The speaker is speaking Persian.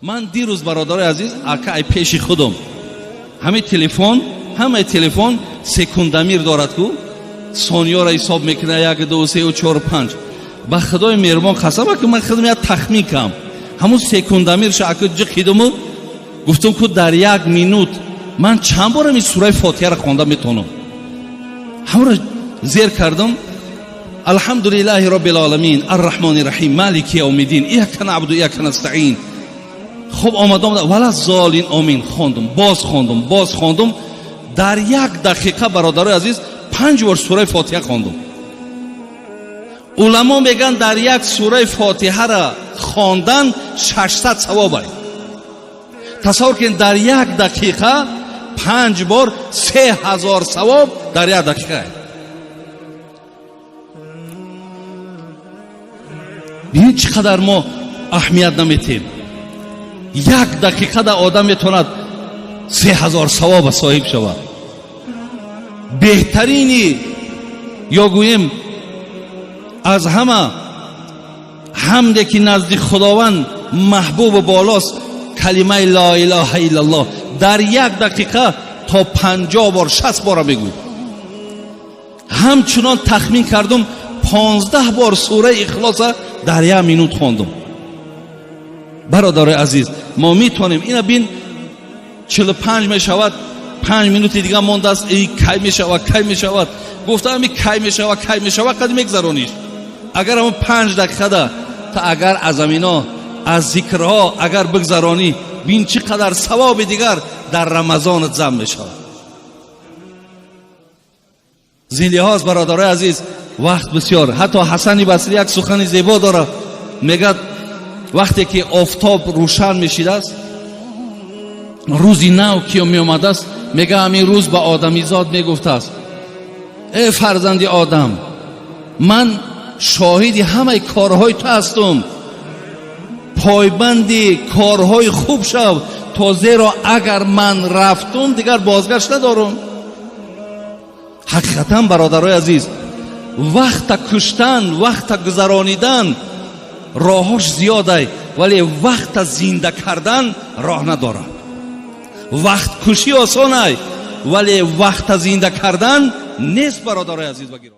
من دیروز برادر عزیز اکا ای پیش خودم همه تلفن سکوندمیر دارد کو ثانیه را حساب میکنه 1 2 3 4 5 با خدای مهربان قسم که من خودم یک تخمین کردم همون سکوندمیر شاکو جخیدم گفتم که در 1 مینوت من چند بار این سوره فاتحه را خواندم میتونم همون را زیر کردم الحمدلله رب العالمین الرحمن الرحیم مالک یوم الدین ایاک نعبد و ایاک نستعین. خب آمدم ولا زالین آمین خواندم باز خواندم در 1 دقیقه برادر عزیز 5 بار سوره فاتحه خواندم. علما میگن در 1 سوره فاتحه را خواندن 600 ثواب است. تصور کن در 1 دقیقه 5 بار 3000 ثواب در 1 دقیقه. ببین چقدر ما اهمیت نمیدیم. 1 دقیقه در آدم میتواند 3000 ثواب صاحب شود. بهترینی یا گویم از همه حمدی که نزد خداوند محبوب و بالاست کلمه لا اله الا الله در 1 دقیقه تا 50 بار 60 بار بگوی. همچنان تخمین کردم 15 بار سوره اخلاص در 1 مینوت خواندم. برادر عزیز ما میتونیم اینا بین 45 میشود 5 مینوت دیگه مونده است ای کی میشود گفتم کی میشود قد میگذرونیش. اگر هم 5 دقیقه تا اگر از امینا از ذکرها اگر بگذرانی بین چقدر ثواب دیگر در رمضان جمع میشود. زین لحاظ برادر عزیز وقت بسیار حتی حسن بصری یک سخن زیبا داره میگه وقتی که آفتاب روشن میشیده است روزی نو که می آمده است میگه همین روز به آدمیزاد میگفته است ای فرزند آدم من شاهدی همه کارهای تو هستم پایبندی کارهای خوب شو تا زیرا اگر من رفتم دیگر بازگشت ندارم. حقیقتا برادرای عزیز وقت کشتن وقت گذرانیدن راهش زیاده ولی وقت زنده کردن راه ندارد. وقت کشی آسان است ولی وقت زنده کردن نیست برادرای عزیز و گرامی.